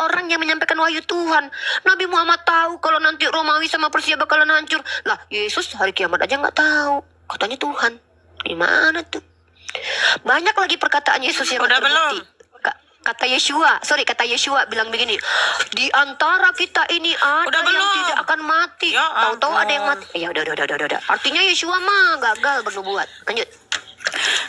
orang yang menyampaikan wahyu Tuhan. Nabi Muhammad tahu kalau nanti Romawi sama Persia bakalan hancur. Lah, Yesus hari kiamat aja nggak tahu. Katanya Tuhan. Gimana tuh? Banyak lagi perkataan Yesus yang Udah terbukti. belum? Kata Yeshua bilang begini, di antara kita ini ada Udah yang belum? tidak akan mati. Ya Tahu-tahu ada yang ampun. mati. Ya udah. Artinya Yeshua mah gagal bernubuat. Lanjut.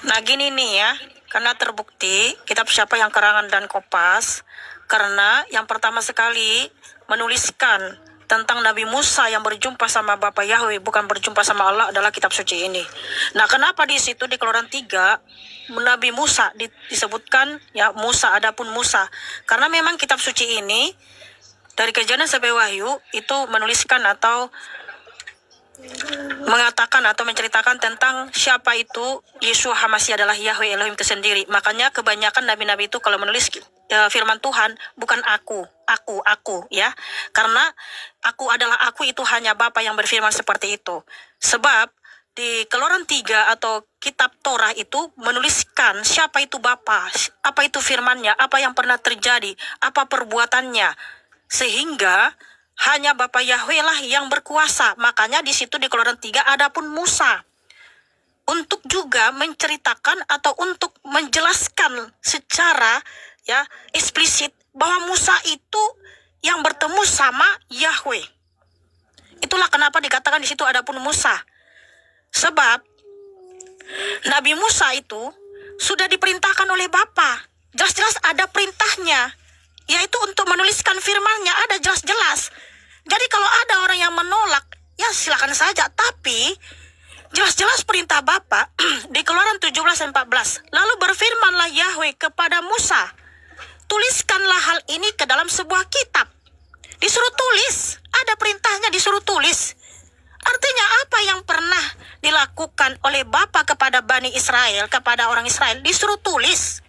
Nah gini nih ya, karena terbukti kitab Siapa yang Karangan dan Kopas, karena yang pertama sekali menuliskan tentang Nabi Musa yang berjumpa sama Bapa Yahweh, bukan berjumpa sama Allah, adalah kitab suci ini. Nah kenapa di situ di Keluaran 3 Nabi Musa disebutkan ya Musa, adapun Musa, karena memang kitab suci ini dari Kejadian sampai Wahyu itu menuliskan atau mengatakan atau menceritakan tentang siapa itu Yeshua HaMashiach adalah Yahweh Elohim itu sendiri. Makanya kebanyakan nabi-nabi itu kalau menulis firman Tuhan bukan aku ya, karena aku itu hanya Bapa yang berfirman seperti itu. Sebab di Keluaran 3 atau kitab Torah itu menuliskan siapa itu Bapa, apa itu firmannya, apa yang pernah terjadi, apa perbuatannya, sehingga hanya Bapa Yahweh lah yang berkuasa. Makanya di situ di Keluaran 3 adapun Musa, untuk juga menceritakan atau untuk menjelaskan secara ya eksplisit bahwa Musa itu yang bertemu sama Yahweh. Itulah kenapa dikatakan di situ adapun Musa. Sebab Nabi Musa itu sudah diperintahkan oleh Bapa. Jelas-jelas ada perintahnya, yaitu untuk menuliskan firman-Nya, ada jelas-jelas. Jadi kalau ada orang yang menolak, ya silakan saja. Tapi jelas-jelas perintah Bapa di Keluaran 17-14. Lalu berfirmanlah Yahweh kepada Musa, tuliskanlah hal ini ke dalam sebuah kitab. Disuruh tulis, ada perintahnya disuruh tulis. Artinya apa yang pernah dilakukan oleh Bapa kepada Bani Israel, kepada orang Israel, disuruh tulis.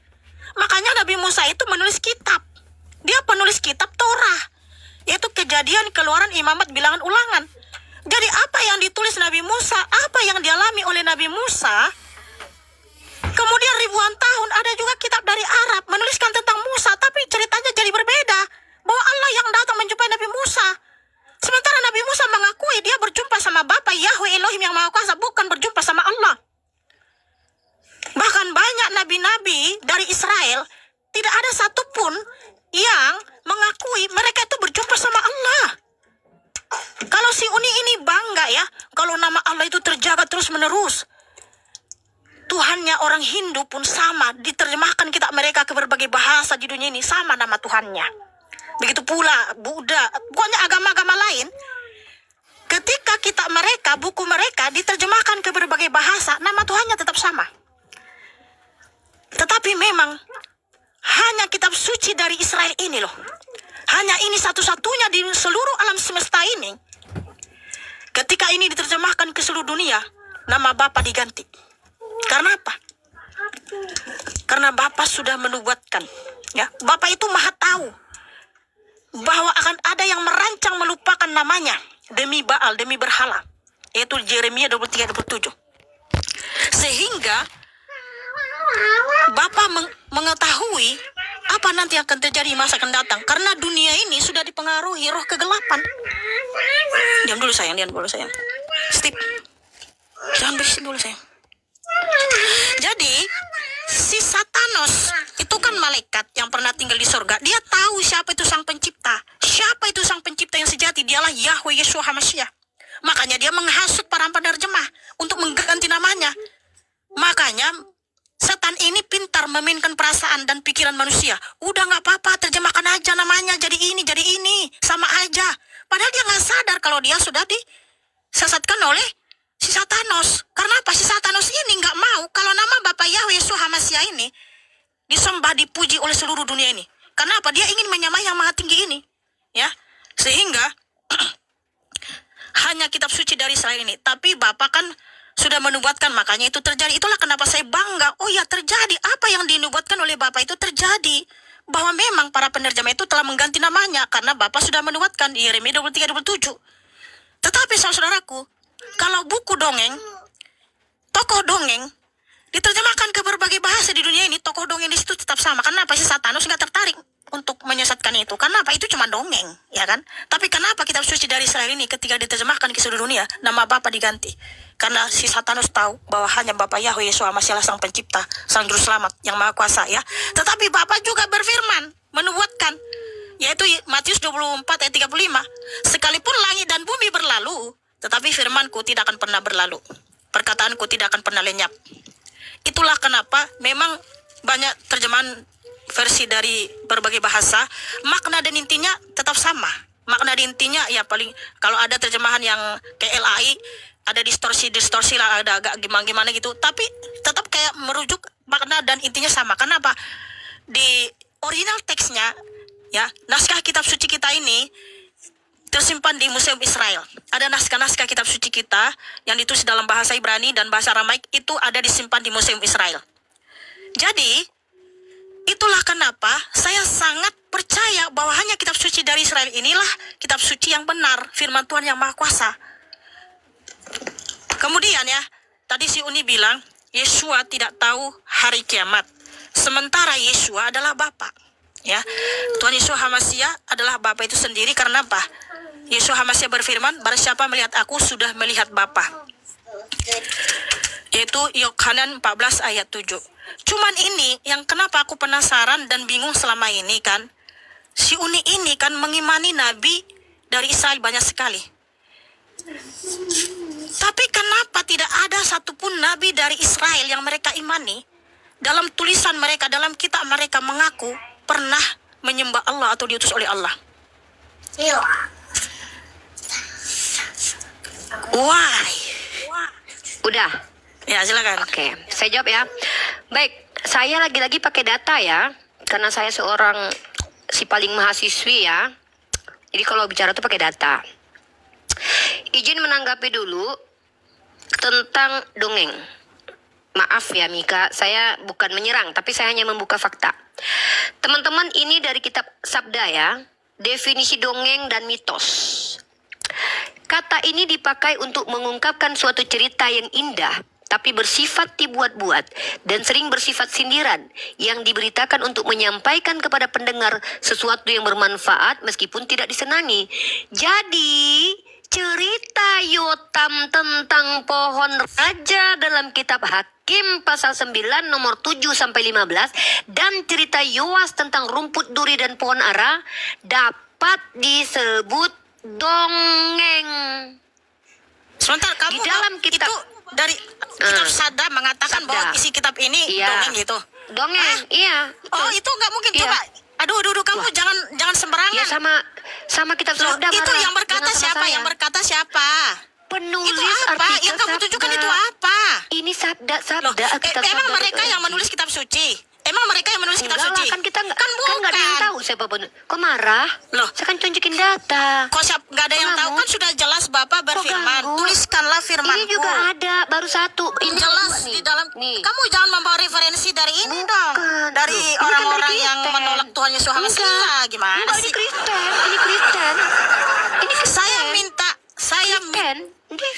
Makanya Nabi Musa itu menulis kitab. Dia penulis kitab Torah, yaitu Kejadian, Keluaran, Imamat, Bilangan, Ulangan. Jadi apa yang ditulis Nabi Musa, apa yang dialami oleh Nabi Musa, kemudian ribuan tahun ada juga kitab dari Arab menuliskan tentang Musa, tapi ceritanya jadi berbeda. Bahwa Allah yang datang menjumpai Nabi Musa. Sementara Nabi Musa mengakui dia berjumpa sama Bapa Yahweh Elohim yang Maha Kuasa, bukan berjumpa sama Allah. Bahkan banyak nabi-nabi dari Israel, tidak ada satupun yang mengakui mereka itu berjumpa sama Allah. Kalau si Uni ini bangga ya, kalau nama Allah itu terjaga terus menerus. Tuhannya orang Hindu pun sama, diterjemahkan kitab mereka ke berbagai bahasa di dunia ini, sama nama Tuhannya. Begitu pula Buddha, pokoknya agama-agama lain. Ketika kitab mereka, buku mereka diterjemahkan ke berbagai bahasa, nama Tuhannya tetap sama. Tetapi memang hanya kitab suci dari Israel ini loh, hanya ini satu-satunya di seluruh alam semesta ini. Ketika ini diterjemahkan ke seluruh dunia, nama Bapa diganti. Karena apa? Karena Bapa sudah menubuatkan. Ya, Bapa itu maha tahu bahwa akan ada yang merancang melupakan namanya demi Baal, demi berhala. Yaitu Yeremia 23-27. Sehingga Bapa mengetahui apa nanti akan terjadi masa akan datang. Karena dunia ini sudah dipengaruhi roh kegelapan. Diam dulu sayang. Stop. Jangan berisik dulu sayang. Jadi si Satanos itu kan malaikat yang pernah tinggal di surga. Dia tahu siapa itu sang pencipta. Siapa itu sang pencipta yang sejati? Dialah Yahweh Yeshua HaMashiach. Makanya dia menghasut para penerjemah untuk mengganti namanya. Makanya setan ini pintar memainkan perasaan dan pikiran manusia. Udah gak apa-apa, terjemahkan aja namanya jadi ini, sama aja. Padahal dia gak sadar kalau dia sudah disesatkan oleh si Satanos. Karena apa? Si Satanos ini gak mau kalau nama Bapa Yahweh Yeshua HaMashiach ini disembah, dipuji oleh seluruh dunia ini. Karena apa? Dia ingin menyamai yang maha tinggi ini. Ya, sehingga hanya kitab suci dari Israel ini. Tapi Bapa kan sudah menubuatkan, makanya itu terjadi. Itulah kenapa saya bangga. Oh ya, terjadi. Apa yang dinubuatkan oleh Bapa itu terjadi. Bahwa memang para penerjemah itu telah mengganti namanya. Karena Bapa sudah menubuatkan di Yeremia 23-27. Tetapi saudaraku, kalau buku dongeng, tokoh dongeng, diterjemahkan ke berbagai bahasa di dunia ini, tokoh dongeng di situ tetap sama. Karena apa? Si Satanus nggak tertarik untuk menyesatkan itu. Karena apa? Itu cuma dongeng, ya kan? Tapi kenapa kitab suci dari Israel ini ketika diterjemahkan ke seluruh dunia, nama Bapa diganti? Karena si Satanus tahu bahwa hanya Bapa Yahweh Yeshua Mashiach sang pencipta, sang juru selamat yang maha kuasa, ya. Tetapi Bapa juga berfirman, menubuatkan, yaitu Matius 24 ayat 35. Sekalipun langit dan bumi berlalu, tetapi firmanku tidak akan pernah berlalu. Perkataanku tidak akan pernah lenyap. Itulah kenapa memang banyak terjemahan versi dari berbagai bahasa, makna dan intinya tetap sama. Makna dan intinya ya paling, kalau ada terjemahan yang kayak LAI, ada distorsi lah, ada agak gimana gitu, tapi tetap kayak merujuk makna dan intinya sama. Kenapa? Di original teksnya, ya, naskah kitab suci kita ini tersimpan di Museum Israel. Ada naskah-naskah kitab suci kita yang ditulis dalam bahasa Ibrani dan bahasa Aramaik, itu ada disimpan di Museum Israel. Jadi, itulah kenapa saya sangat percaya bahwa hanya kitab suci dari Israel inilah kitab suci yang benar, firman Tuhan yang maha kuasa. Kemudian ya, tadi si Uni bilang, Yeshua tidak tahu hari kiamat. Sementara Yeshua adalah Bapa. Ya, Tuhan Yesus HaMashiach adalah Bapa itu sendiri. Karena apa? Yesus HaMashiach berfirman, barang siapa melihat aku sudah melihat Bapa. Yaitu Yohanan 14 ayat 7. Cuman ini yang kenapa aku penasaran dan bingung selama ini kan, si Uni ini kan mengimani nabi dari Israel banyak sekali. Tapi kenapa tidak ada satupun nabi dari Israel yang mereka imani, dalam tulisan mereka, dalam kitab mereka mengaku pernah menyembah Allah atau diutus oleh Allah? Why? Udah. Ya, silakan. Oke, saya jawab ya. Baik, saya lagi-lagi pakai data ya, karena saya seorang si paling mahasiswi ya. Jadi kalau bicara tuh pakai data. Izin menanggapi dulu tentang dongeng. Maaf ya Mika, saya bukan menyerang, tapi saya hanya membuka fakta. Teman-teman, ini dari kitab Sabda ya, definisi dongeng dan mitos. Kata ini dipakai untuk mengungkapkan suatu cerita yang indah, tapi bersifat dibuat-buat dan sering bersifat sindiran yang diberitakan untuk menyampaikan kepada pendengar sesuatu yang bermanfaat meskipun tidak disenangi. Jadi, cerita Yotam tentang pohon raja dalam kitab Hakim pasal 9 nomor 7 sampai 15 dan cerita Yoas tentang rumput duri dan pohon ara dapat disebut dongeng. Sebentar, kamu Di dalam kitab itu dari kitab Sabda mengatakan Sabda. bahwa isi kitab ini Iya. dongeng gitu. Dongeng, iya. Oh, itu nggak mungkin. Iya. Coba, aduh, kamu jangan sembarangan. Ya sama kitab Loh, Sabda. itu Mara. yang berkata Jangan sama siapa? saya. Yang berkata siapa? Penulis Itu apa? artikel Yang kamu tunjukkan Sabda. itu apa? Ini Sabda, Loh, kitab emang Sabda mereka itu. yang menulis kitab suci? Emang mereka yang menulis kitab Enggak lah, suci? kan kita nggak kan nggak ada yang bukan. tahu siapa penulis. Kok marah? Loh. Saya kan tunjukin data. Kok nggak ada yang Kok tahu? ganggu? Kan sudah jelas Bapak berfirman. ganggu? Tuliskanlah firmanku. Ini juga ada, baru satu. Ini Jelas dua nih. di dalam. Nih. Kamu jangan membawa referensi dari ini Bukan. dong. Dari Loh, ini kan orang-orang dari yang Kristen. menolak Tuhan Yesus HaMashiach. Gimana Enggak, sih? ini Kristen. Ini Kristen. Ini Kristen. Saya minta. Kristen. Ini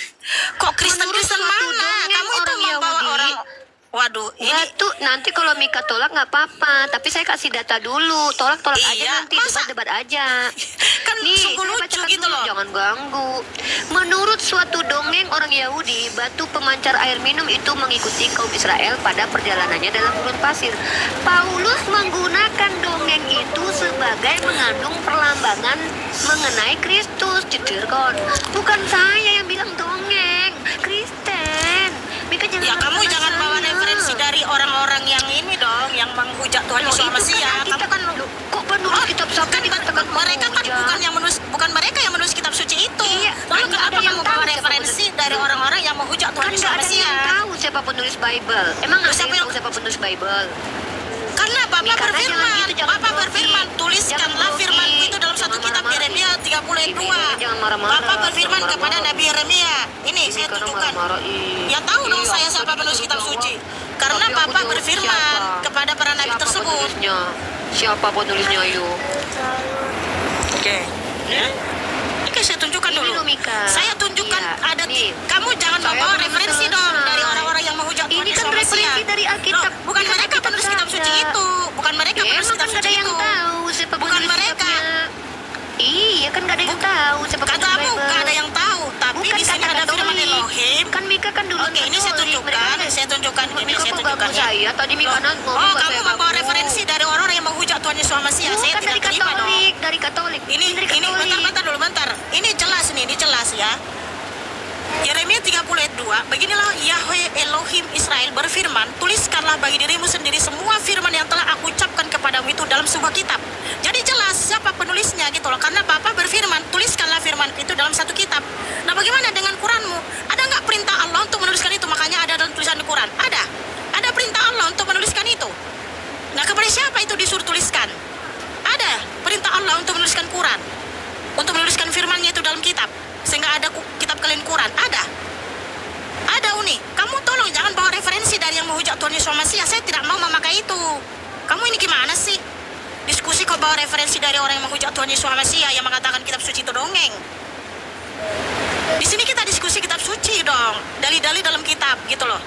Kok Kristen Menurut suatu mana? dongeng Kamu itu orang membawa Yahudi. orang. Waduh, ini Batu, nanti kalau Mika tolak nggak apa-apa, tapi saya kasih data dulu. Tolak Iya, aja nanti, masa? debat aja. kan Nih, sungguh saya lucu bacakan gitu dulu, loh. jangan ganggu. Menurut suatu dongeng orang Yahudi, batu pemancar air minum itu mengikuti kaum Israel pada perjalanannya dalam gurun pasir. Paulus menggunakan dongeng itu sebagai mengandung perlambangan mengenai Kristus. Jujur kon, bukan saya yang bilang dongeng, Kristen. Mika Ya kamu jangan bawa referensi dari orang-orang yang ini dong, yang menghujat Tuhan Yesus HaMashiach. Kamu kan kok penulis kitab Sabda dikatakan mereka kan menghujat? bukan mereka yang menulis kitab suci itu. Iya, Lalu kan nggak kenapa ada yang kamu bawa tahu siapa referensi penulis. dari orang-orang yang menghujat Tuhan Kan Yesus nggak ada yang HaMashiach? tahu siapa penulis Bible. Emang ada Siapa yang yang- tahu siapa penulis Bible? Karena Bapak Mika, jangan berfirman, gitu, jangan Bapak grogi. berfirman, Jangan tuliskanlah grogi. firmanku itu dalam satu Jangan kitab marah-marah. Yeremia 30 ayat Ini, 2. jangan marah-marah. Bapak berfirman Jangan kepada marah-marah. Nabi Yeremia. Ini saya Mika, tunjukkan. marah-marah. Ya tahu dong Iya, saya aku siapa juga penulis kitab jawab. suci. Karena Tapi aku Bapak jawab berfirman siapa? kepada para nabi Siapa tersebut. penulisnya? Siapa penulisnya, yuk? Oke. Ya. Oke, saya tunjukkan Ini dulu. loh, Mika. Saya tunjukkan Iya, ada nih. kamu jangan Saya membawa belum referensi selesai. dong dari orang-orang yang menghujat Tuhan Ini Yesus kan HaMashiach. referensi dari Alkitab. Loh, bukan Bukan mereka kitab penulis kitab suci Sabda. itu. Bukan mereka Ya, penulis emang kitab kan nggak suci ada yang itu. tahu siapa tahu siapa penulis Katamu Bible. gak ada yang tahu, tapi Bukan di sini kata ada firman Katolik. Elohim. Kan Mika kan dulu Oke, ini saya tunjukkan, saya tunjukkan ini, Mika saya kok tunjukkan ganggu saya. Tadi Mika Loh, ngomong oh, bukan kamu saya membawa ganggu. referensi dari orang yang menghujat Tuhan Yesus Masiha. Saya Bukan tidak dari terima dong. Katolik, dari Katolik. Ini dari bentar dulu, bentar. Ini jelas nih, ini jelas ya. Yeremia 30 ayat 2, beginilah Yahweh Elohim Israel berfirman, tuliskanlah bagi dirimu sendiri semua firman yang telah aku ucapkan kepadamu itu dalam sebuah kitab. Jadi jelas siapa penulisnya gitu loh, karena Bapak berfirman, tuliskanlah firman itu dalam satu kitab. Nah bagaimana dengan Quranmu? Ada nggak perintah Allah untuk menuliskan itu? Makanya ada dalam tulisan di Quran. Ada perintah Allah untuk menuliskan itu. Nah kepada siapa itu disuruh tuliskan? Ada perintah Allah untuk menuliskan Quran, untuk menuliskan firmannya itu dalam kitab, sehingga ada kitab kalian Quran. Ada Uni. Kamu tolong jangan bawa referensi dari yang menghujat Tuhan Yesus Masiha. Saya tidak mau memakai itu. Kamu ini gimana sih? Diskusi kau bawa referensi dari orang yang menghujat Tuhan Yesus Masiha yang mengatakan kitab suci itu dongeng. Di sini kita diskusi kitab suci dong, dalil-dalil dalam kitab gitu loh.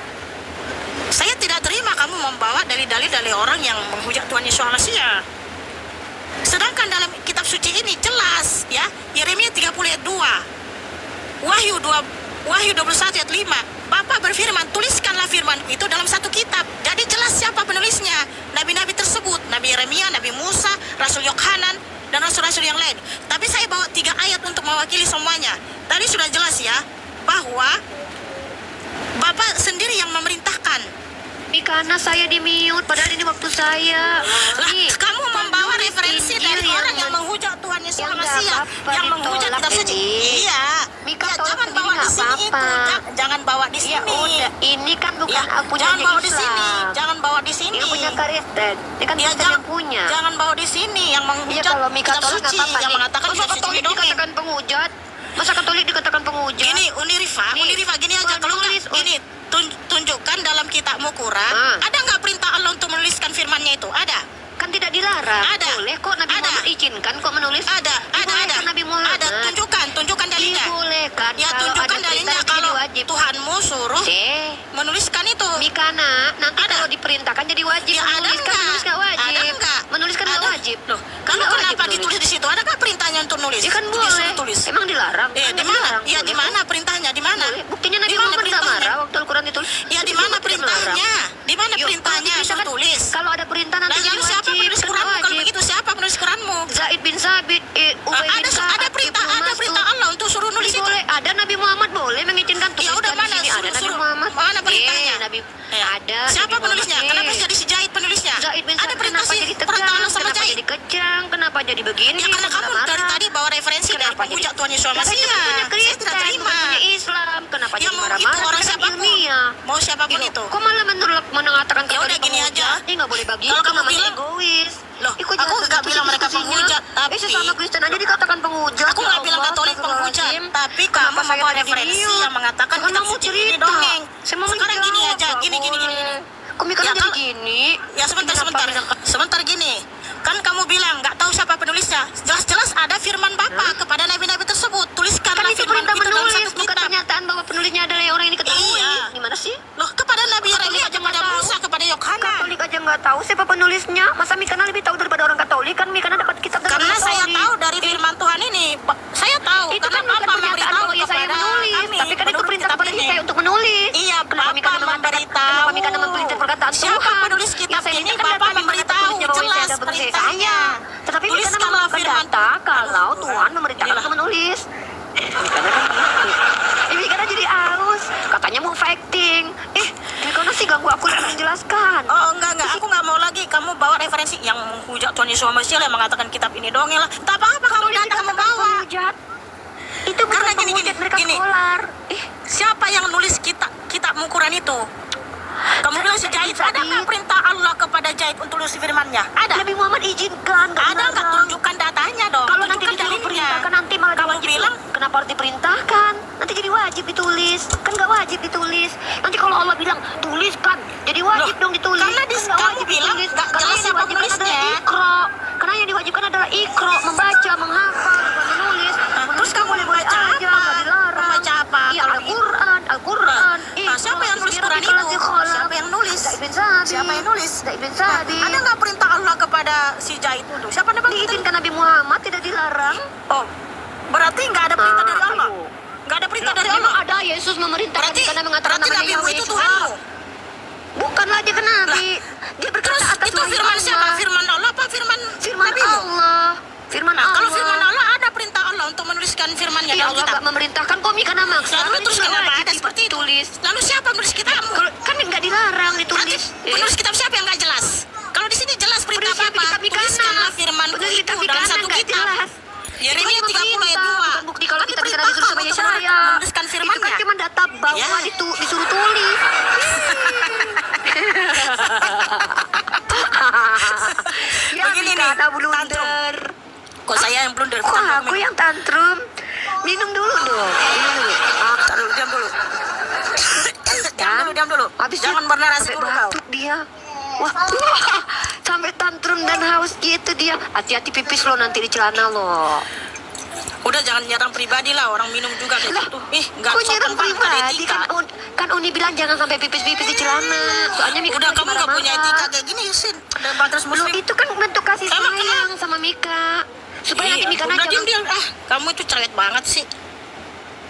Saya tidak terima kamu membawa dalil-dalil dari orang yang menghujat Tuhan Yesus Masiha. Sedangkan dalam kitab suci ini jelas ya, Yeremia 30 ayat 2, Wahyu 21 ayat 5, Bapak berfirman, tuliskanlah firman itu dalam satu kitab. Jadi jelas siapa penulisnya, nabi-nabi tersebut, Nabi Yeremia, Nabi Musa, Rasul Yohanan, dan rasul-rasul yang lain. Tapi saya bawa 3 ayat untuk mewakili semuanya. Tadi sudah jelas ya, bahwa Bapak sendiri yang memerintahkan. Karena saya di mute, padahal ini waktu saya. Lah, Nih, kamu membawa penulis referensi Injil dari orang yang menghujat Tuhan Yesus yang nggak Masiha, apa-apa yang menghujat ditolak kitab suci. ini. Iya. Mika Ya, tolak jangan sendiri bawa di nggak sini itu. apa-apa. Jangan bawa di sini. Ya udah, ini kan bukan Ya, aku punya jangan bawa di Islam. sini. Jangan bawa di sini. Yang punya Kristen. Ini kan Ya, Kristen yang punya. Jangan bawa di sini yang Iya menghujat kalau Mika kitab tolak suci, nggak apa-apa yang nih. mengatakan Masa kitab suci Katolik ini dongeng. dikatakan pengujat? Masa Katolik dikatakan pengujat? Gini, Unirifa gini aja. Kalau Penulis, nggak, gini, tunjukkan dalam kitabmu Quran, ada nggak perintah Allah untuk menuliskan firman-Nya itu? Ada. Kan tidak dilarang. Ada. Boleh kok Nabi Ada. Muhammad izinkan kok menulis. Ada. Dibolehkan Nabi Muhammad. Ada. Tunjukkan dalilnya. Dibolehkan. Ya kalau tunjukkan ada dalilnya perintah kalau jadi wajib. Tuhanmu suruh menuliskan itu. Mikana, nanti Ada. kalau diperintahkan jadi wajib. Ya, ada menuliskan nggak? menulis nggak wajib. Ada nggak? Menuliskan nggak Ada. wajib. Loh, kamu Nggak wajib kenapa nulis. ditulis di situ? Adakah perintahnya untuk nulis? Ya kan Disuruh boleh. tulis. Emang dilarang? Ya Kan di nggak mana? dilarang. Ya di Boleh. mana perintahnya? Di mana? Boleh. Buktinya Nabi Di mana Muhammad nggak perintahnya? marah waktu Al-Quran ditulis. Ya di Itu mana bukti dilarang. perintahnya? Di mana Yuk, perintahnya? kalau Suruh dipisahkan, tulis. Kalau ada perintah nanti Nah, jadi lalu siapa wajib. penulis Kan Quranmu? nggak Kalau wajib. begitu siapa penulis Quranmu? Zaid bin Sabit, Ubay bin Ka'ab, Ada perintah, Ibnu ada Mas'ud. perintah Allah untuk suruh nulis itu. Boleh, ada Nabi Muhammad boleh mengizinkan tuliskan Ya udah, mana? di sini. Ada Nabi Suruh. Muhammad. Mana perintahnya? Nabi Ya. ada. Siapa Nabi penulisnya? Muhammad. Kenapa jadi si Zaid penulisnya? Zaid bin Ada Sabit perintah kenapa sih, jadi perintah tegang? Allah sama Kenapa Zaid. jadi kejang? Kenapa jadi begini? Ya karena kamu Marah-marah. dari tadi bawa referensi dari Kenapa penghujat jadi- Tuhan Yesus Katanya Masiha. punya Saya Kristen, tidak terima. bukan punya Islam. Kenapa Ya jadi mau itu marah-marah? orang Kan siapapun. ilmiah. Mau siapapun Gitu. itu. Kok malah mengatakan Ya udah, Katolik gini pengujat? aja. Ini nggak boleh begitu. Kalau kamu namanya bilang- egois. Loh, Ih, kok aku jahat nggak gitu bilang mereka diskusinya? penghujat, tapi sesama Kristen aja dikatakan penghujat. Aku nggak Ya bilang Allah, Katolik penghujat, astagfirullahaladzim. tapi kamu Kenapa saya membawa tadi referensi di-mute? yang mengatakan Kan kitab kamu suci ini cerita. dongeng. Saya mau Sekarang gini menjawab, aja, nggak gini. boleh. Kok Mika Ya, jadi kalau- gini? Ya sebentar, Kenapa sebentar gini. Kan kamu bilang nggak tahu siapa penulisnya. Jelas-jelas ada firman Bapa kepada nabi-nabi tersebut. Tuliskanlah Kan itu firman perintah itu dalam menulis, satu bukan kitab. pernyataan bahwa penulisnya adalah yang orang ini ketahui. Iya. Gimana sih? Loh, kepada Nabi Yeremia, Katolik aja kepada nggak Musa, tahu. kepada Yohanan. Katolik aja nggak tahu siapa penulisnya. Masa Mikana lebih tahu daripada orang Katolik? Kan Mikana dapat kitab dari Karena orang saya Katolik. tahu dari firman Tuhan ini, saya tahu Itu karena kan bukan Bapa pernyataan memberitahu bahwa Yesaya kepada menulis, kami, tapi kan itu penduduk perintah kitab kepada ini. Yesaya untuk menulis. Iya, Kenapa Bapa Mikana mengatakan? memberitahu. Kenapa Mikana memperintah perkataan Siapa Tuhan? penulis kitab Yesaya ini? kan Bapa datang memberitahu, menulisnya bahwa Yesaya jelas adalah penulis perintahnya. Yesaya. Tetapi Mikana Tuliskanlah membuka firman. data kalau Aduh, Tuhan memerintahkan inilah. untuk menulis. Mikana kan penakut. Mikana jadi aus. Katanya mau fighting. Mikana sih ganggu aku untuk menjelaskan. Oh enggak, aku nggak mau lagi kamu bawa referensi yang menghujat Tuhan Yesus Masiha yang mengatakan kitab ini dongeng lah. Tak apa-apa kamu datang membawa. Penghujat. Itu bukan Karena gini, penghujat, mereka gini. skolar. Siapa yang nulis kitab Quran itu? Kamu bilang si Zaid, ada nggak perintah Allah kepada Zaid untuk nulis firman-Nya? Ada. Nabi Muhammad izinkan. nggak Ada nggak? dilarang. Tunjukkan datanya dong. Kalau nanti Tunjukkan disuruh dalilnya. perintahkan nanti malah Kamu wajib. bilang, Kenapa harus diperintahkan? Nanti jadi wajib ditulis. Kan nggak wajib ditulis. Nanti kalau Allah bilang tuliskan, jadi wajib Loh, dong ditulis. karena Kan nggak kamu wajib bilang ditulis. nggak Karena jelas yang siapa diwajibkan penulisnya. adalah ikro. Karena yang diwajibkan adalah ikro, membaca, menghafal, bukan menulis. Terus kamu boleh-boleh membaca aja, apa? nggak dilarang. Membaca apa? Iya, Kalau Al-Quran, Al-Quran. Nah, siapa yang nulis Quran itu? Siapa yang nulis? Zaid bin Sabit. Siapa yang nulis? Zaid bin Sabit. Ada nggak perintah Allah kepada si Zaid itu? Siapa namanya? Diizinkan Nabi Muhammad, tidak dilarang. Oh, Berarti nggak ada perintah dari Allah. ayo. Nggak ada perintah dari Memang Allah. ada Yesus memerintahkan Berarti karena mengatakan berarti namanya nabimu Yahweh itu Yesus. Tuhanmu. Bukanlah dia kan nabi. Dia berkata Terus atas itu wahyu firman siapa? Allah. Firman Allah apa firman Firman nabimu? Allah. Firman Nah, Allah. kalau firman Allah ada perintah Allah untuk menuliskan firmannya Iya, dalam Allah kitab. nggak memerintahkan kok Mi karena maksa. Lalu Kan terus itu kenapa wajib ada seperti itu? ditulis. Lalu siapa menulis kitabmu? Kalau kan nggak dilarang Berarti ditulis. penulis kitab siapa yang nggak jelas? Kalau di sini jelas perintah Penulis apa? kitab Mikana. Tuliskanlah firmanku Penulis itu kitab dalam Mikana satu nggak kitab. jelas. Yeremia Itu hanya 30 ayat perintah, 2. bukan bukti kalau Tapi kita bisa perintah disuruh sama untuk Yesaya. menuliskan Itu firmannya. kan cuma data bahwa Ya. itu disuruh tulis. Ya, Begini nih, Mikana blunder. Kok saya yang blunder? Kok Bukan aku minum. yang tantrum? Minum dulu dong. Minum dulu. Tar dulu, diam dulu. Diam dulu. Habis Jangan bernarasi sampai dulu kau. batuk dia. Wah, sampai tantrum dan haus gitu dia. Hati-hati pipis lo nanti di celana lo. Udah jangan nyerang pribadi lah, orang minum juga kayak Lah, gitu. Ih, enggak kok sopan nyerang banget, nggak ada pribadi etika. kan Uni bilang jangan sampai pipis-pipis di celana. Soalnya Mika Udah lagi kamu nggak punya marah-marah. etika kayak gini, Yusin. Udah batas Lo muslim. itu kan bentuk kasih Emang sayang sama Mika. Supaya nanti Mika udah jangan. diam. Ah, kamu itu cerewet banget sih.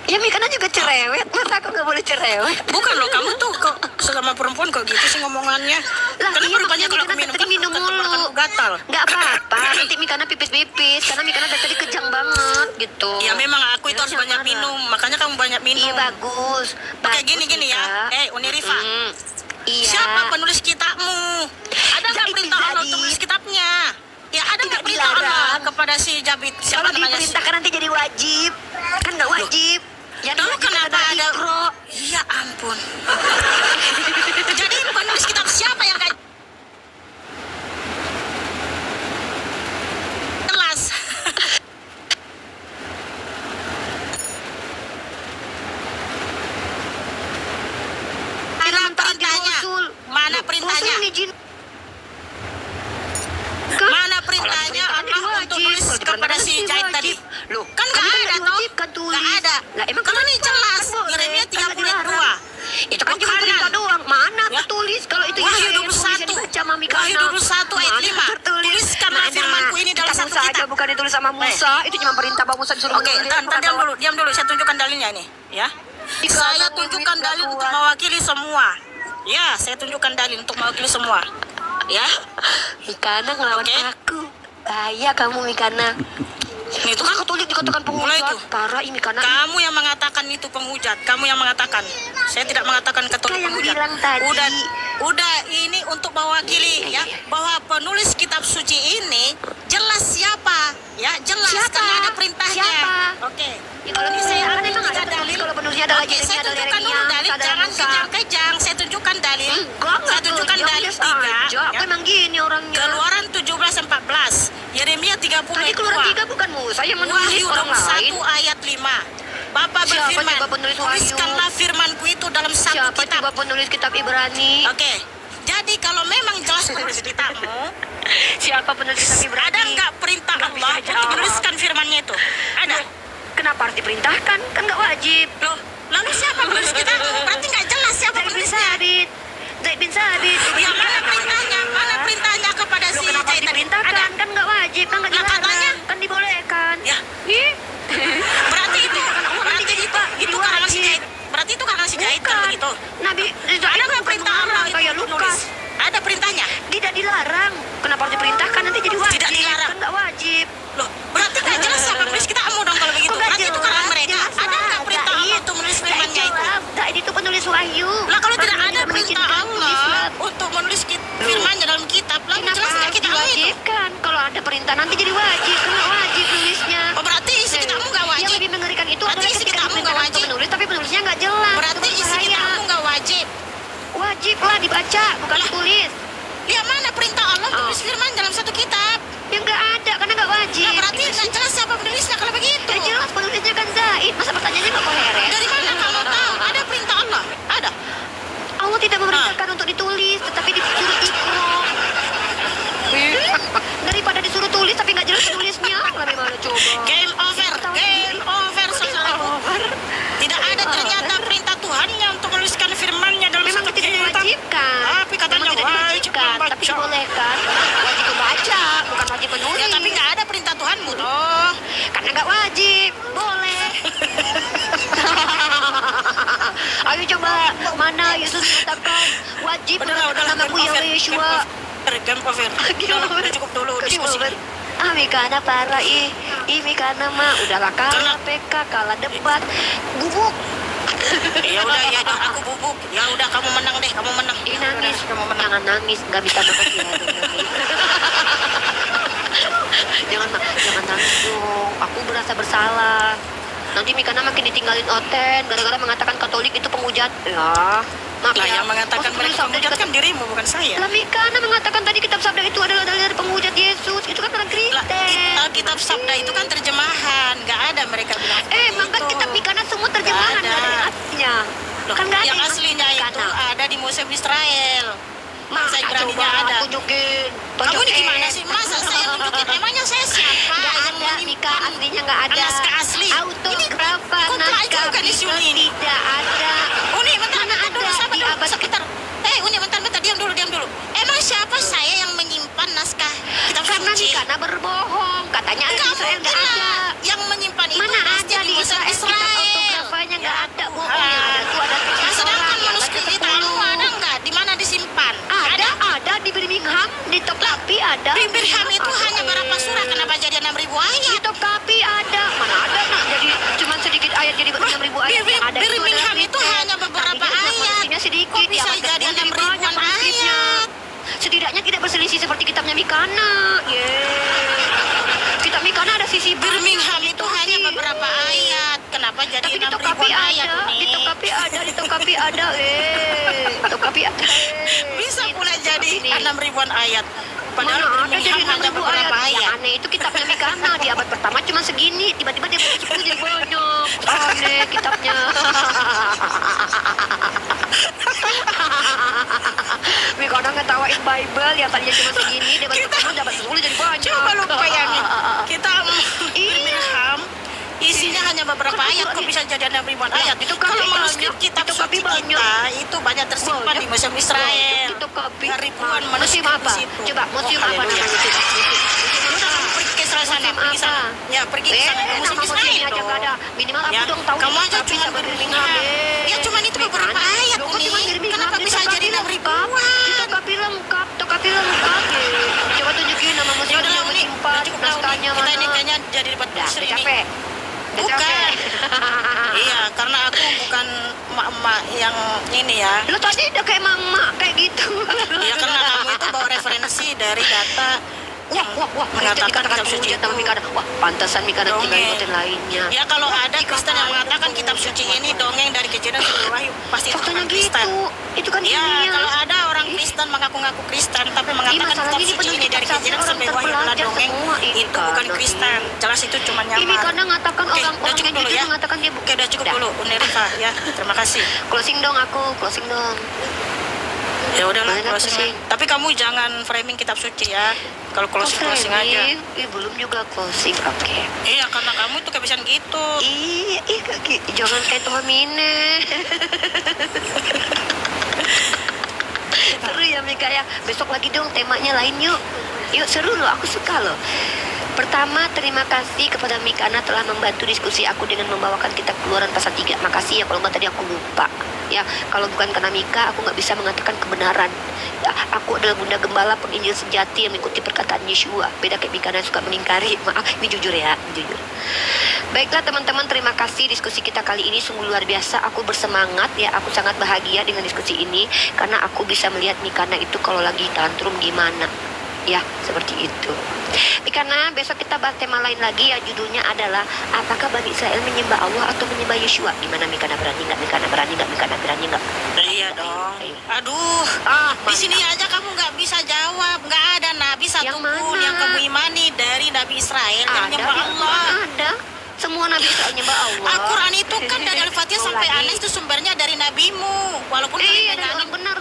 Ya Mika juga cerewet. Masa aku nggak boleh cerewet? Bukan loh, kamu tuh kok selama perempuan kok gitu sih ngomongannya. Lah, Karena iya, rupanya makanya kalau aku Mika minum tadi minum mulu. gatal. Nggak apa-apa. Nanti Mikana pipis-pipis. Karena Mikana dari tadi kejang banget gitu. Ya memang aku itu harus Jangan banyak marah. minum, makanya kamu banyak minum. Iya bagus. Oke, Bagus, gini ya. Mika. Uni Rifa. Iya. Siapa penulis kitabmu? Ada nggak Jabit perintah Allah jadi. untuk menulis kitabnya? Ya ada nggak Tidak perintah Allah dilarang. kepada si Jabit? Siapa Kalau namanya? diperintahkan nanti jadi wajib. Kan nggak wajib. Yang Dulu diwajibkan kenapa adalah ada? Iqra. Ya ampun. Jadi penulis kitab siapa yang nggak jelas? Mana Elementar di perintahnya? Rasul. Mana Rasul perintahnya? yang izin. Mana perintahnya Allah untuk tulis kepada si Jahit tadi? Loh, Kan nggak ada toh? diwajibkan tulis. Nggak ada. Lah emang Kalau ini jelas, kan boleh. Yeremia Kan nggak 30 ayat dilarang. 2. Itu kan cuma Kanan. perintah doang. Mana Ya. tertulis kalau itu Wahyu Yesaya 21. dibaca Mami Kana. Wahyu 21 ayat Mana 5. tertulis? Tuliskanlah firmanku ini dalam kitab satu Musa aja kitab. bukan ditulis sama Musa. Itu cuma perintah Bang Musa disuruh Oke, menulis. diam bukan dulu. Saya tunjukkan dalilnya ini, ya. Jika Saya ada tunjukkan duit dalil nggak untuk kuat. mewakili semua. Ya, saya tunjukkan dalil untuk mewakili semua. Ya. Mikana ngelawan Oke. aku. Bahaya kamu Mikana. Ini tuh Itu kan Katolik dikatakan Mulai penghujat. tuh. Parah ini Mikana. kamu yang mengatakan itu penghujat. Kamu yang mengatakan. Saya tidak mengatakan Katolik Kan yang penghujat. bilang tadi. Udah ini untuk mewakili ya bahwa penulis kitab suci ini jelas siapa ya jelas Siapa? karena ada perintahnya. Siapa? Oke. Ya, kalau Ini saya kan ambil emang ada tiga penulis, dalil. kalau penulisnya adalah Oke, Yeremia, saya adalah tunjukkan dulu Yeremia, dalil, adalah jangan Musa. kejang-kejang. Saya tunjukkan dalil. Enggak, Saya tunjukkan dalil 3. aja. Aku emang gini orangnya. Keluaran 17:14. Yeremia 30 Tadi ayat keluaran 2. 3 bukan Musa yang menulis Wahyu orang lain. 21 ayat 5. Bapak Siapa berfirman, coba penulis Wahyu? tuliskanlah firmanku itu dalam satu Siapa kitab. coba penulis kitab Ibrani? Oke, jadi kalau memang jelas penulis kitabmu, Siapa penulis kitab Ibrani? ada nggak perintah Nggak Allah bisa untuk jawab. menuliskan firmannya itu? Ada. Loh, kenapa harus diperintahkan? Kan nggak wajib. Loh, lalu siapa penulis kitabmu? Berarti nggak jelas siapa Zaid bin penulisnya. Sabit. Zaid bin Sabit. Ya mana perintahnya? Mana perintahnya kepada Loh, si kenapa harus Jahit tadi? diperintahkan? Ada. Kan nggak wajib, kan nggak Lah, dilarang. katanya. Kan dibolehkan. Ya. Ih. Berarti itu, Kan Allah nanti berarti jadi itu, Pak, itu jadi karangan si wajib. Jahit. Berarti itu karangan si Jahit kan Bukan. begitu. Nabi Ada nggak perintah Allah itu kayak untuk Lukas? nulis? Ada perintahnya? Tidak dilarang. Kenapa harus diperintahkan? Nanti jadi wajib. Tidak dilarang. Kan nggak wajib. Loh, berarti nggak jelas siapa penulis kitabmu dong kalau begitu. Kok nggak Berarti itu jelas? karangan mereka. Jelas Ada lah, nggak perintah Allah Zaid. untuk menulis Zaid firmannya itu? jelas. Zaid itu penulis wahyu. Lah kalau tidak Rasul ada tidak perintah mengizinkan Allah tulis. untuk menulis firmannya dalam kitab, lalu Kenapa jelas nggak harus kitabmu itu? diwajibkan? Kalau ada perintah nanti jadi wajib. Kan nggak wajib nulisnya. Oh berarti isi kitabmu nggak Yang wajib. lebih mengerikan itu Berarti adalah isi ketika kitabmu nggak diperintahkan wajib. untuk menulis tapi penulisnya nggak jelas. Berarti Itu isi bahaya. kitabmu nggak wajib. Wajib lah dibaca, bukan Lah. ditulis. Lihat mana perintah Allah Oh. tulis firman dalam satu kitab. Ya nggak ada, karena nggak wajib. Nah berarti nggak jelas siapa penulisnya kalau begitu. Ya jelas penulisnya kan Zaid. Masa pertanyaannya nggak koheren? Dari mana kamu tahu? Ada perintah Allah? Ada. Allah tidak memerintahkan untuk ditulis, tetapi disuruh Iqra. Daripada disuruh tulis tapi nggak jelas tulisnya, lebih mana coba? Game over. Game over saudaraku. Tidak ada ternyata perintah Tuhannya untuk menuliskan firman-Nya dalam Memang satu tidak kitab. diwajibkan. Tapi katanya Memang tidak wajib diwajibkan, membaca. tapi dibolehkan. Wajib membaca, bukan wajib menulis. Ya tapi nggak ada perintah Tuhanmu toh. Coba mana Yesus mengatakan wajib mengatakan namaku Yahweh Yeshua. Game over. Udah cukup dulu diskusi. Mikana parah Mikana mah udahlah kalah PK, kalah debat, bubuk. Ya udah aku bubuk. Ya udah kamu menang deh, kamu menang. Nangis, kamu menang. jangan nangis, nggak bisa makasih ya. Jangan nangis dong. Aku berasa bersalah. Nanti Mikana makin ditinggalin Oten gara-gara mengatakan Katolik itu penghujat. Ya, makanya yang mengatakan mereka penghujat kan dirimu, bukan saya. Lah Mikana mengatakan tadi kitab sabda itu adalah dari penghujat Yesus. Itu kan orang Kristen. Kitab sabda itu kan terjemahan, nggak ada mereka bilang. Maka kitab Mikana semua terjemahan, nggak ada artinya. Kan nggak ada yang aslinya itu ada di Museum Israel. Masa Ibrani-nya ada. Tunjukin. Kamu ini gimana sih? Masa saya tunjukin? Emangnya saya siapa? Nggak ada, Mika, aslinya nggak ada. Naskah asli. Autografa naskah juga di sini tidak ada. Uni, bentar dulu, sabar di dulu. abad Sebentar. Uni, bentar, diam dulu. Emang siapa saya yang menyimpan naskah kitab karena suci? Mikana berbohong. Katanya di Israel nggak ada. Yang menyimpan itu Mana pasti ada di Israel? Autografanya nggak ada. Bohong ya. Itu ada sedangkan manuskrip itu ada nggak? Di mana disimpan? Ada di Birmingham, di Tokapi ada. Birmingham itu hanya berapa surah? Kenapa jadi 6.000 ayat? Di Tokapi ada. Mana ada nak? Jadi cuma sedikit ayat jadi 6.000 ayat. Birmingham itu hanya beberapa ayat. Sedikit. Kok bisa jadi 6.000-an ayat? Setidaknya tidak berselisih seperti kitabnya Mikana. Kitab Mikana ada sisi Birmingham itu hanya beberapa ayat. Kenapa jadi tapi 6.000-an ayat? Di Tokapi ada. Tokapi ada. Bisa pula jadi 6.000-an ayat. Padahal Mana ada Birmingham jadi hanya beberapa ayat. Yang aneh itu kitabnya Mikana di abad pertama cuma segini, tiba-tiba dia punya 10 jadi banyak. Aneh kitabnya. Mikana ngetawain Bible yang tadinya cuma segini, dia abad pertama dapat 10 jadi banyak. Coba lu bayangin, kita Birmingham isinya hanya beberapa ayat, kok bisa jadi 6.000-an ayat? Itu kan kalau manuskrip kitab suci kita itu banyak tersimpan di Museum Israel. Ribuan manuskrip di situ. Coba museum apa namanya? Pergi ke sana, pergi sana. Ya, pergi ke sana. Museum Israel aja nggak ada. Minimal aku ya, dong tahu. kamu aja cuma Birmingham. Ya cuma itu beberapa ayat ini. Kenapa bisa jadi 6.000-an? Tokapi lengkap. Coba tunjukin nama museum yang menyimpan naskahnya mana. Kita ini kayaknya jadi debat besar ini. Capek. Bukan. Iya, karena aku bukan emak-emak yang ini ya. Lu tadi udah kayak emak kayak gitu. Iya, karena kamu itu bawa referensi dari data Wah, mengatakan kitab suci sama Mikana. Wah, pantasan Mikana tinggalin hotel lainnya. Ya kalau ada Kristen yang mengatakan kitab suci ini dongeng dari kejadian sampai wahyu, pasti itu faktanya bukan Kristen. Itu kan Ya, ilmiah. kalau ada orang Kristen mengaku-ngaku Kristen tapi mengatakan kitab suci ini dari kejadian sampai wahyu adalah dongeng, itu bukan Kristen. Jelas itu cuma nyamar. Ini karena mengatakan Oke, orang udah cukup dulu ya. mengatakan dia Oke, udah cukup dulu, Unerifa ya. Terima kasih. Closing dong. Ya udahlah, Boleh closing. closing. Tapi kamu jangan framing kitab suci ya. Kalau closing aja. Belum juga closing. Oke. Iya, karena kamu itu kebiasaan gitu. Kaki. Jangan kayak Tuhan Mine. Seru ya Mika ya. Besok lagi dong temanya lain yuk. Yuk seru loh, aku suka loh. Pertama, terima kasih kepada Mikana telah membantu diskusi aku dengan membawakan kitab Keluaran pasal 3. Makasih ya, kalau nggak tadi aku lupa. Ya, kalau bukan karena Mika, aku nggak bisa mengatakan kebenaran. Ya, aku adalah bunda gembala penginjil sejati yang mengikuti perkataan Yeshua. Beda kayak Mikana yang suka mengingkari. Maaf, ini jujur ya, jujur. Baiklah teman-teman, terima kasih diskusi kita kali ini sungguh luar biasa. Aku bersemangat ya, aku sangat bahagia dengan diskusi ini karena aku bisa melihat Mikana itu kalau lagi tantrum gimana. Ya, seperti itu. Karena besok kita bahas tema lain lagi ya, judulnya adalah apakah Bani Israel menyembah Allah atau menyembah Yeshua? Gimana Mikana, berani nggak? Iya dong. Aduh, di sini aja kamu nggak bisa jawab. Nggak ada nabi satupun yang kamu imani dari Nabi Israel yang menyembah Allah. Ada. Semua Nabi Israel menyembah Allah. Al-Quran itu kan dari Al-Fatihah sampai Anas itu sumbernya dari nabimu. Walaupun iya, dari orang benar.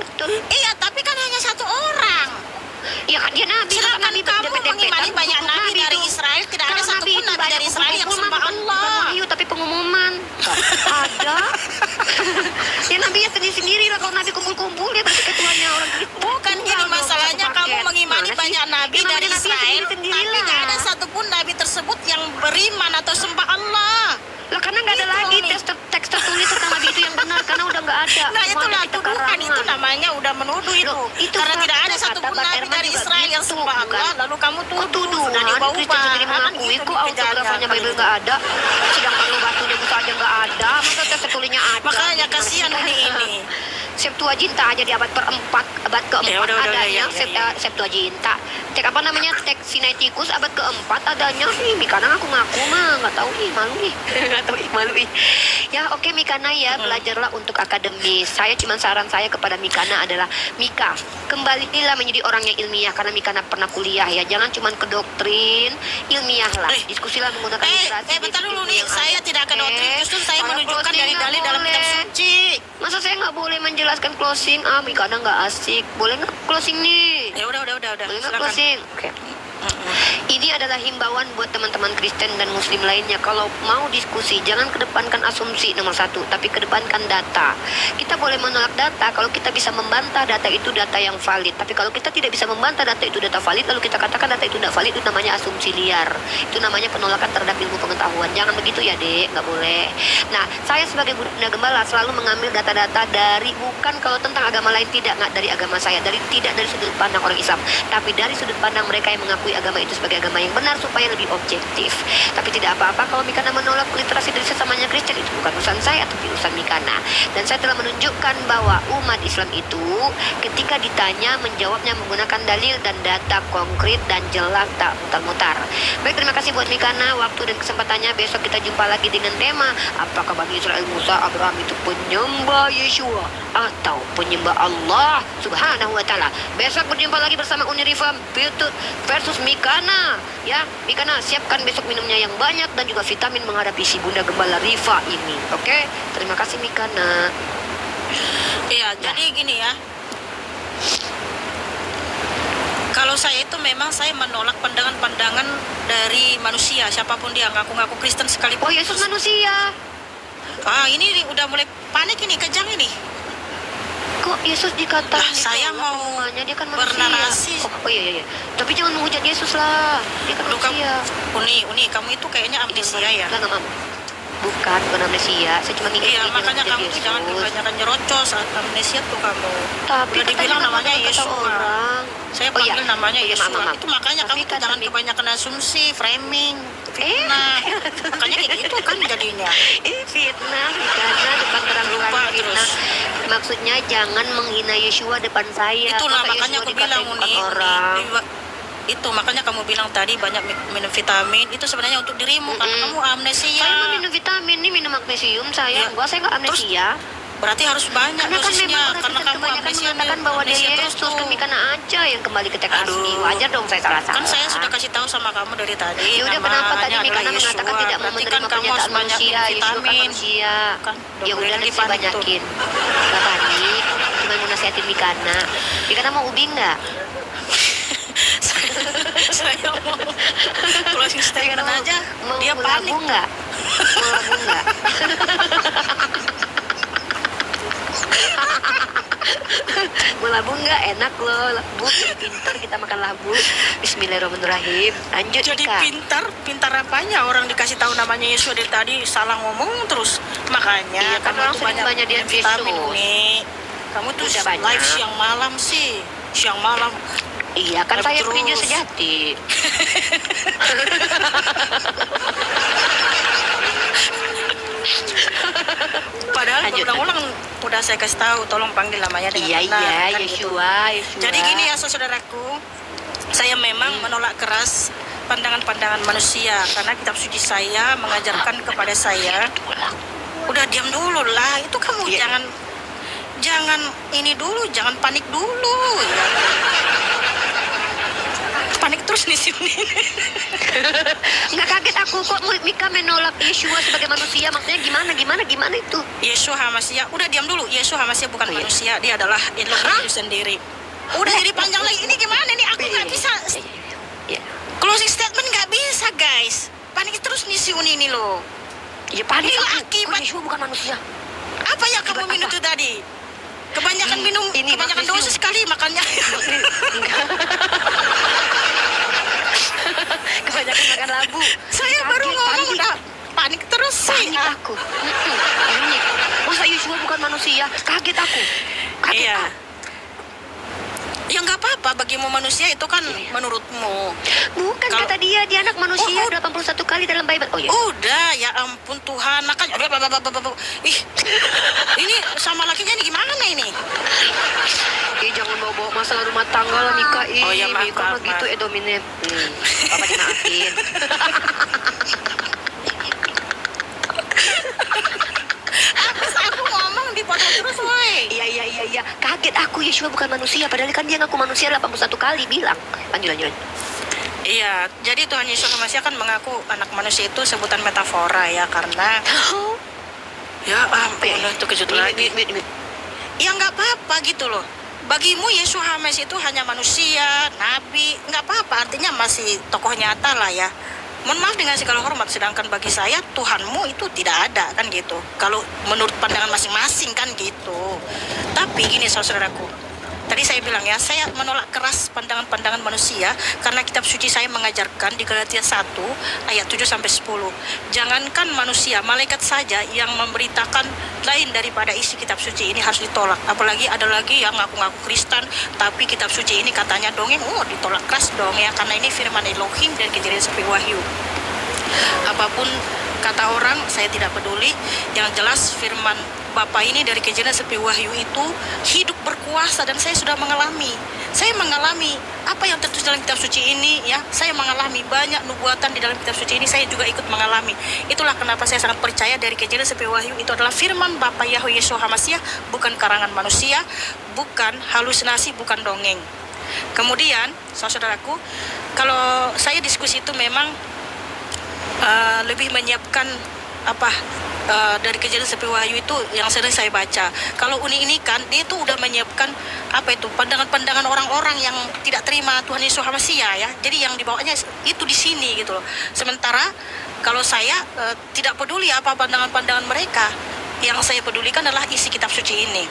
Betul. Iya, tapi kan hanya satu orang. Ya kan dia nabi. Sedangkan kamu mengimani banyak nabi dari Israel, tidak ada satupun nabi dari Israel yang sembah Allah. Bukan tapi pengumuman. Ada. Ya nabi ya sendiri lah, kalau nabi kumpul-kumpul dia berarti ketuanya orang Kristen. Bukan gini masalahnya, kamu mengimani banyak nabi dari Israel, tapi tidak ada satupun nabi tersebut yang beriman atau sembah Allah. Lah karena nggak ada lagi teks tertulis tentang nabi itu yang benar, karena udah nggak ada. Nah Semua itulah ada di tuduhan, tekarangan. itu namanya udah menuduh itu. Loh, itu Karena tidak ada fakta, satu kata pun Bang nabi Herman dari juga Israel yang gitu, sembah Allah, bukan? lalu kamu Kok tuduh sudah tuduhan? diubah-ubah. Kristen sendiri Kan mengakui gitu kok autografannya kerjanya Bible kalian. nggak ada. Sedangkan lo batunya Musa aja nggak ada. Masa tes tulinya ada? Makanya Gimana kasihan sih? ini. Septuaginta aja di abad keempat, Ya, udah, adanya ya. Septuaginta. Teks apa namanya, teks Sinaiticus abad keempat adanya. Ih, Mikana ngaku-ngaku mah nggak tahu nih, malu nih. Nggak tahu ih, malu ih. Ya oke Mikana ya, belajarlah untuk akademis. Saya cuma saran saya kepada Mikana adalah, Mika, kembalilah menjadi orang yang ilmiah karena Mikana pernah kuliah ya. Jangan cuma ke doktrin, ilmiah lah. Diskusilah menggunakan literasi. Bentar basic dulu ilmu nih, yang saya ada. tidak ke doktrin, justru saya Kalau menunjukkan closing dari nggak dalil dalam kitab boleh. suci. Masa saya nggak boleh menjelaskan closing? Ah, Mikana nggak asik. Boleh nggak closing nih? Ya udah, Boleh nggak silakan. closing? Oke. Ini adalah himbauan buat teman-teman Kristen dan Muslim lainnya. Kalau mau diskusi, jangan kedepankan asumsi nomor satu, tapi kedepankan data. Kita boleh menolak data kalau kita bisa membantah data itu data yang valid. Tapi kalau kita tidak bisa membantah data itu data valid, lalu kita katakan data itu tidak valid, itu namanya asumsi liar. Itu namanya penolakan terhadap ilmu pengetahuan. Jangan begitu ya, Dek. Nggak boleh. Nah, saya sebagai Bunda Gembala selalu mengambil data-data dari, bukan kalau tentang agama lain, nggak dari agama saya, tidak dari sudut pandang orang Islam, tapi dari sudut pandang mereka yang mengakui agama itu sebagai agama yang benar supaya lebih objektif. Tapi tidak apa-apa kalau Mikana menolak literasi dari sesamanya Kristen, itu bukan urusan saya, tapi urusan Mikana. Dan saya telah menunjukkan bahwa umat Islam itu ketika ditanya menjawabnya menggunakan dalil dan data konkret dan jelas, tak mutar-mutar. Baik, terima kasih buat Mikana waktu dan kesempatannya. Besok kita jumpa lagi dengan tema apakah bagi Israel Musa Abraham itu penyembah Yeshua atau penyembah Allah Subhanahu wa taala. Besok berjumpa lagi bersama Unirifa versus Mikana. Ya, Mikana siapkan besok minumnya yang banyak dan juga vitamin menghadapi si Bunda Gembala Rifa ini. Oke? Terima kasih Mikana. Iya, jadi gini ya. Kalau saya itu memang saya menolak pandangan-pandangan dari manusia, siapapun dia, ngaku-ngaku Kristen sekalipun. Oh, Yesus manusia. Ah, ini udah mulai panik ini, kejang ini. Kok Yesus dikatakan Lah, saya mau dia kan manusia. bernarasi. Oh iya. Tapi jangan menghujat Yesus lah. Dia kan Aduh, manusia. Uni, kamu itu kayaknya amnesia ya. Enggak, Mam. Bukan amnesia. Saya cuma ingin Iya, makanya kamu tuh Yesus. jangan kebanyakan nyerocos saat amnesia tuh kamu. Tapi Udah katanya dibilang kan namanya kata Yeshua. orang. Saya Oh, iya. panggil namanya Oh, iya, Yeshua. maaf. Itu makanya Tapi kamu tuh kan jangan tadi- kebanyakan asumsi, framing, fitnah. Makanya kayak gitu kan jadinya. Fitnah, Mikana depan terang-terangan Lupa fitnah. terus. Maksudnya jangan menghina Yeshua depan saya. Itulah Masa makanya Yeshua aku bilang dikatain Uni, orang. itu makanya kamu bilang tadi banyak minum vitamin itu sebenarnya untuk dirimu karena kamu amnesia. Saya mau minum vitamin, nih minum magnesium saya. Ya. Enggak, saya nggak amnesia. Berarti harus banyak Karena kan memang dosisnya orang karena Kristen kamu kebanyakan amnesia mengatakan bahwa dia amnesia Yesus, tuh. kan Mikana aja yang kembali ke teks asli. Aduh. Wajar dong saya salah-salah. Kan saya sudah kasih tahu sama kamu dari tadi. Ya udah, namanya kenapa tadi adalah Mikana Yeshua. mengatakan tidak mau Berarti menerima kan kamu harus pernyataan banyak manusia? minum Yeshua kan vitamin. manusia. Kan, Ya udah, boleh nanti saya dipanik tuh. banyakin. Gak panik, cuma mau nasihatin Mikana. Mikana mau ubi nggak? Saya mau closing statement Mikana aja. mau Dia labu panik. nggak? Mau labu nggak? Mau labu nggak? Enak loh labu, jadi pintar kita makan labu. Bismillahirrahmanirrahim. Lanjut Jadi Mika. pintar apanya orang dikasih tahu namanya Yesus dari tadi salah ngomong terus. Makanya Iya, kan kamu orang tuh sering banyak dia minum vitamin Yesus. Uni. Kamu tuh Udah banyak. live siang malam sih. Siang malam. Iya kan Terus. saya peninjau sejati. Padahal Lanjut, berulang-ulang udah saya kasih tahu tolong panggil namanya dengan Iya benar, iya kan gitu. Yeshua. Jadi gini ya saudaraku, saya memang menolak keras pandangan-pandangan manusia karena kitab suci saya mengajarkan kepada saya, udah diam dulu lah, itu kamu Iya. jangan ini dulu, jangan panik dulu ya. Panik terus nih sini. Nggak kaget aku kok Mika menolak Yeshua sebagai manusia. Maksudnya gimana itu? Yeshua Hamasya, udah diam dulu. Yeshua Hamasya bukan Oh, iya. manusia, dia adalah Elohim itu sendiri. Udah jadi panjang lagi. Ini gimana nih? Aku nggak bisa. Iya. Closing statement nggak bisa guys. Panik terus nih si Uni ini loh. Ya panik Ini aku. akibat- Kok Yeshua bukan manusia. Apa yang kamu Akibat minum apa? itu tadi? Kebanyakan minum, ini kebanyakan magnesium. dosis sekali makannya. Kebanyakan makan labu. Saya Kaget, baru ngomong panik. udah panik terus sih. Panik aku. Panik. Masa Yeshua bukan manusia? Kaget aku. Kaget Iya. aku. Ya nggak apa-apa, bagimu manusia itu kan menurutmu. Bukan, Kalau- kata dia anak manusia Oh, 81 kali dalam Bible. Oh iya. Udah, ya ampun Tuhan, makanya ih, ini sama lakinya ini gimana ini? Jangan bawa-bawa masalah rumah tangga lah, Mika. Oh, ya, maaf, Mika mah maaf, gitu, maaf. Domine. Papa dimaafin. Habis aku ngomong dipotong terus, woi. Iya. Kaget aku, Yeshua bukan manusia. Padahal kan dia ngaku manusia 81 kali bilang. Lanjut. Iya, jadi Tuhan Yesus Masiah kan mengaku anak manusia itu sebutan metafora ya, karena ya ampun, itu kejut lagi. Ya nggak apa-apa gitu loh. Bagimu Yesus Hamasi itu hanya manusia, nabi, nggak apa-apa, artinya masih tokoh nyata lah ya. Mohon maaf dengan segala hormat, sedangkan bagi saya Tuhanmu itu tidak ada kan gitu. Kalau menurut pandangan masing-masing kan gitu. Tapi gini saudaraku, tadi saya bilang ya, saya menolak keras pandangan-pandangan manusia karena kitab suci saya mengajarkan di Galatia 1 ayat 7 sampai 10. Jangankan manusia, malaikat saja yang memberitakan lain daripada isi kitab suci ini harus ditolak. Apalagi ada lagi yang ngaku-ngaku Kristen tapi kitab suci ini katanya dongeng, ditolak keras dong ya, karena ini firman Elohim dan kejadian sampai Wahyu. Apapun kata orang, saya tidak peduli. Yang jelas firman Bapa ini dari kejadian sampai Wahyu itu hidup berkuasa, dan saya sudah mengalami. Saya mengalami apa yang tertulis dalam kitab suci ini ya. Saya mengalami banyak nubuatan di dalam kitab suci ini, saya juga ikut mengalami. Itulah kenapa saya sangat percaya dari kejadian sampai Wahyu itu adalah firman Bapa Yahweh Yeshua HaMashiach, bukan karangan manusia, bukan halusinasi, bukan dongeng. Kemudian, saudaraku, kalau saya diskusi itu memang lebih menyiapkan dari kejadian sampai Wahyu itu yang sering saya baca. Kalau ini kan dia itu udah menyiapkan pandangan-pandangan orang-orang yang tidak terima Tuhan Yesus Hamasiah ya. Jadi yang dibawanya itu di sini gitu loh. Sementara kalau saya tidak peduli apa pandangan-pandangan mereka. Yang saya pedulikan adalah isi kitab suci ini.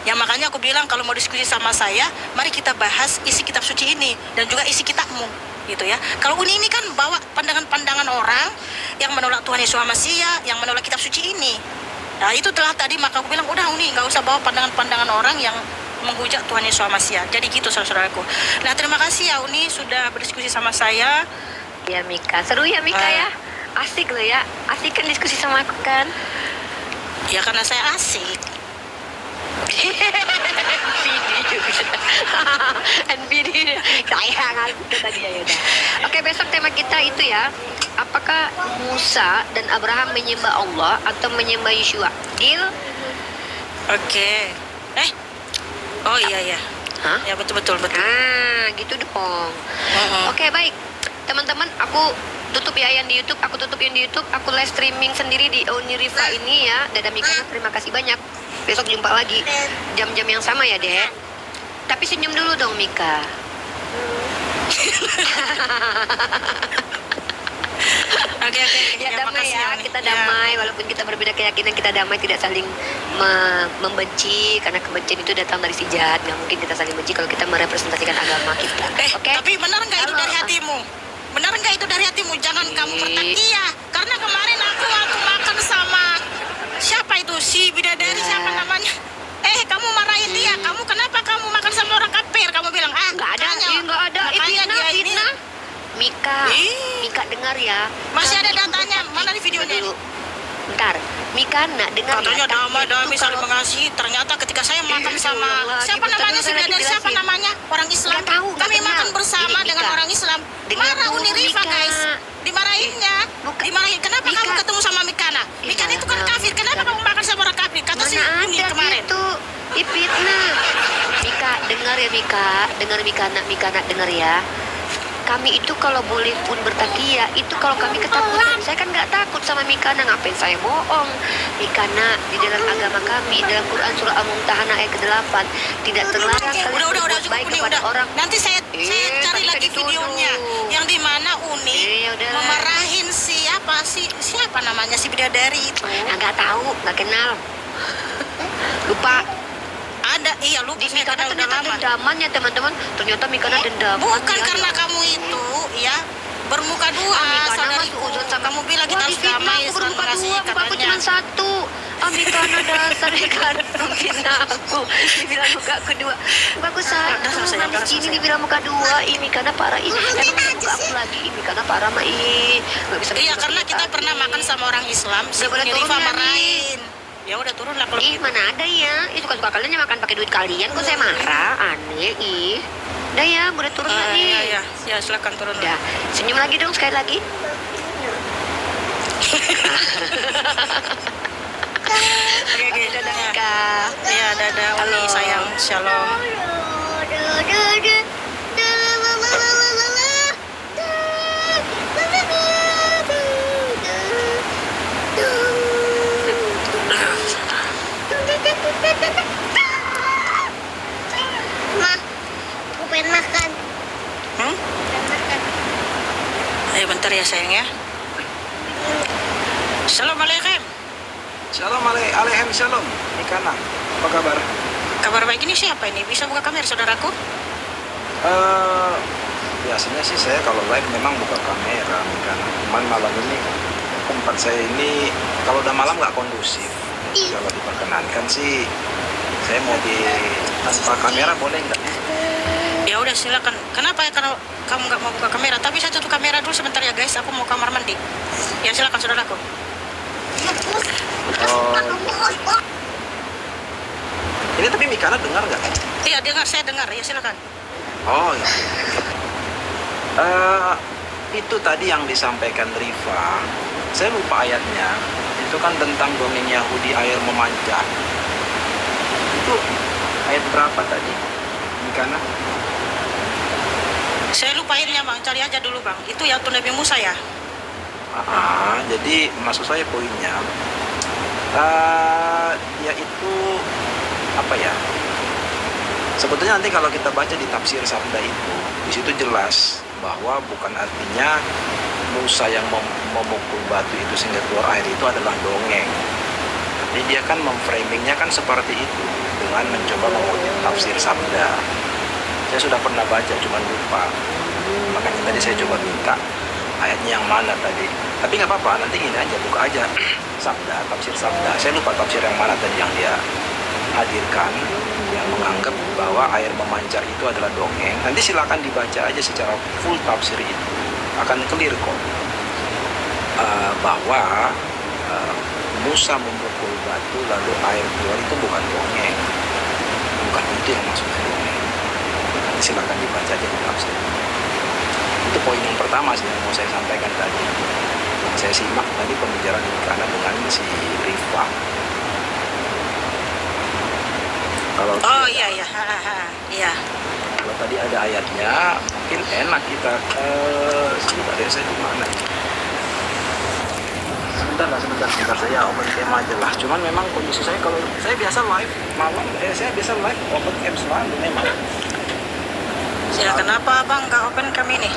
Ya makanya aku bilang kalau mau diskusi sama saya, mari kita bahas isi kitab suci ini dan juga isi kitabmu gitu ya. Kalau ini kan bawa pandangan-pandangan orang yang menolak Tuhan Yesus Masiah, yang menolak kitab suci ini. Nah itu telah tadi, maka aku bilang udah nggak usah bawa pandangan-pandangan orang yang menghujat Tuhan Yesus Masiah. Jadi gitu saudaraku. Nah terima kasih ya Uni sudah berdiskusi sama saya. Ya Mika, seru ya Mika ya. Asik loh ya. Asik kan diskusi sama aku kan. Ya karena saya asik. NBD sayang aku tadi ya udah. Oke, besok tema kita itu ya. Apakah Musa dan Abraham menyembah Allah atau menyembah Yeshua? Deal? Oke. Oh iya. Hah? Ya betul. Gitu dong. Oke, baik. Teman-teman, aku tutup ya yang di YouTube. Aku tutup yang di YouTube. Aku live streaming sendiri di Oniriva ini ya. Dadah Mika, terima kasih banyak. Besok jumpa lagi jam-jam yang sama ya, Dek. Tapi senyum dulu dong, Mika. Oke. Ya damai makasih, ya, Uni. kita damai. Walaupun kita berbeda keyakinan, kita damai, tidak saling membenci. Karena kebencian itu datang dari si jahat. Nggak mungkin kita saling benci kalau kita merepresentasikan agama kita. Oke? Tapi benar nggak itu Halo. dari hatimu? Benar nggak itu dari hatimu? Jangan kamu bertakia. Karena kemarin aku waktu makan sama siapa itu, si bidadari, siapa namanya? Kamu marahin dia. Kamu kenapa kamu makan sama orang kafir? Kamu bilang Nggak ada, makanya- nggak ada. makanya dia ini. Fitnah. Mika, Mika dengar ya. Masih ada Kami itu datanya. bertaktik. Mana di videonya? Dulu. Bentar, Mika nak dengar Katanya ya. taktiknya damai itu saling kalau- mengasihi. Ternyata ketika saya makan Iya, sama Allah, siapa gitu, namanya, terus si saya bidadari, dijelasin. siapa namanya? Orang Islam. Nggak tahu, nggak Kami kenal. makan bersama Ini, dengan Mika. orang Islam. Dengar Marah dulu, Uni Rifa, Mika. guys. Dimarahinnya. Bukan. Dimarahin. Kenapa Mika. kamu ketemu sama Mikana? Ih, Mikana itu kan malah, kafir. Kenapa Mika. kamu makan sama orang kafir? Kata si Mana Uni ada kemarin. gitu. Difitnah. Mika, dengar ya Mika. Dengar Mika nak dengar ya. Kami itu kalau boleh pun bertakia, itu kalau kami ketakutan. Saya kan nggak takut sama Mikana, ngapain saya bohong? Mikana di dalam agama kami, dalam Quran surah Al-Mumtahanah ayat ke-8, tidak terlarang kalian Udah berbuat cukup baik Uni, kepada udah. orang. Nanti saya cari tadi lagi dituduh. videonya yang di mana Uni Ya udahlah. memarahin siapa namanya, si bidadari itu. Nah, nggak tahu, nggak kenal. Lupa. Ada, iya lupa. Di Saya Mikana kenal udah ternyata lama. dendaman ya teman-teman. Ternyata Mikana dendaman. Bukan ya, karena ya. kamu itu ya bermuka dua, Mikana mah saudariku. suuzon sama Kamu bilang kita harus difitnah, damai aku kasih dua, muka aku ikanannya. cuma satu. Amikana dasar ikan mungkin aku. Dibilang muka aku dua. Muka aku satu. Udah selesai, udah Manis gini selesai. dibilang muka dua. Ini karena parah ini. Emang muka aku lagi. Ini karena parah mah ih. Gak bisa Iya, bikin karena aku kita tadi. pernah makan sama orang Islam, si Udah boleh Rifa turun ya, marahin. Ya udah turun lah kalau Ih gitu. mana ada ya. Itu suka-suka kalian yang makan pakai duit kalian. Kok saya marah? Aneh ih. Udah ya, boleh turun Ah, lagi. iya, iya. Ya, silakan turun. Udah. Senyum lagi dong sekali lagi. Oke, oke. Dadah Ya. Kak. Iya, dadah Uni, Halo. sayang. Shalom. Ma, aku pengen makan. Hmm? Pengen makan. Ayo bentar ya sayang ya. Assalamualaikum. Shalom alaikum shalom. Ikana, apa kabar? Kabar baik ini siapa ini? Bisa buka kamera saudaraku? Biasanya sih saya kalau live memang buka kamera, Ikana. Cuman malam ini tempat saya ini kalau udah malam nggak kondusif. Kalau diperkenankan sih saya mau di tanpa kamera boleh nggak? Ya udah silakan. Kenapa ya kalau kamu nggak mau buka kamera? Tapi saya tutup kamera dulu sebentar ya guys. Aku mau kamar mandi. Ya silakan saudaraku. Oh, ini tapi Mikana dengar nggak? Iya dengar, saya dengar. Ya silakan. Oh iya. Itu tadi yang disampaikan Rifa, saya lupa ayatnya. Itu kan tentang dongeng Yahudi air memanjat. Itu ayat berapa tadi, Mikana? Saya lupainnya bang. Cari aja dulu bang. Itu ya untuk Nabi Musa ya. Jadi maksud saya poinnya, yaitu apa ya? Sebetulnya nanti kalau kita baca di tafsir sabda itu, di situ jelas bahwa bukan artinya Musa yang memukul batu itu sehingga keluar air itu adalah dongeng. Tapi dia kan memframingnya kan seperti itu dengan mencoba mengutip tafsir sabda. Saya sudah pernah baca, cuman lupa. Makanya tadi saya coba minta ayatnya yang mana tadi. Tapi nggak apa-apa, nanti gini aja, buka aja sabda, tafsir sabda. Saya lupa tafsir yang mana tadi yang dia hadirkan, yang menganggap bahwa air memancar itu adalah dongeng. Nanti silakan dibaca aja secara full tafsir itu, akan clear kok. Bahwa Musa memukul batu lalu air keluar itu bukan dongeng, bukan itu yang maksudnya dongeng. Nanti silakan dibaca aja di tafsir. Itu poin yang pertama sih yang mau saya sampaikan tadi. Yang saya simak tadi pembicaraan Ikana dengan si Rifa. Kalau Oh iya iya. Iya. kalau tadi ada ayatnya, mungkin enak kita. Sebentar ya, saya di mana ya? Sebentar saya open cam aja lah. Cuman memang kondisi saya kalau saya biasa live malam, saya biasa live open cam selalu memang. Ya kenapa bang nggak open kami nih?